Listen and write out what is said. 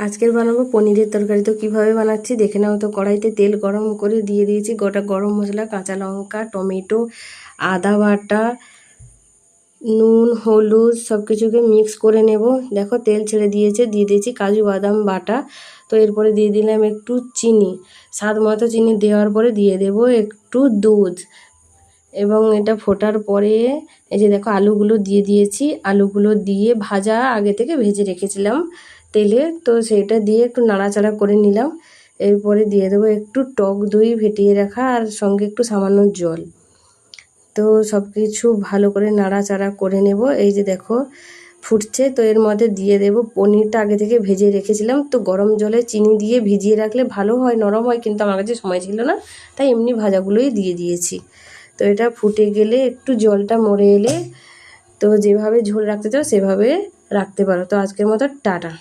আজকের বানাবো পনিরের তরকারি। তো কীভাবে বানাচ্ছি দেখে নাও। তো কড়াইতে তেল গরম করে দিয়ে দিয়েছি গোটা গরম মশলা, কাঁচা লঙ্কা, টমেটো, আদা বাটা, নুন, হলুদ সব কিছুকে মিক্স করে নেব। দেখো তেল ছেড়ে দিয়েছে, দিয়ে দিয়েছি কাজু বাদাম বাটা। তো এরপরে দিয়ে দিলাম একটু চিনি, স্বাদ মতো চিনি দেওয়ার পরে দিয়ে দেব একটু দুধ। এবং এটা ফোটার পরে এই যে দেখো আলুগুলো দিয়ে দিয়েছি। আলুগুলো দিয়ে ভাজা আগে থেকে ভেজে রেখেছিলাম তেলে, তো সেটা দিয়ে একটু নাড়াচাড়া করে নিলাম। এরপরে দিয়ে দেবো একটু টক দই ফেটিয়ে রাখা আর সঙ্গে একটু সামান্য জল। তো সব কিছু ভালো করে নাড়াচাড়া করে নেব। এই যে দেখো ফুটছে, তো এর মধ্যে দিয়ে দেব পনিরটা আগে থেকে ভেজে রেখেছিলাম। তো গরম জলে চিনি দিয়ে ভিজিয়ে রাখলে ভালো হয়, নরম হয়, কিন্তু আমার কাছে সময় ছিল না, তাই এমনি ভাজাগুলোই দিয়ে দিয়েছি। তো এটা ফুটে গেলে একটু জলটা মরে এলে তো যেভাবে ঝোল রাখতে চাও সেভাবে রাখতে পারো। তো আজকের মতো টাটা।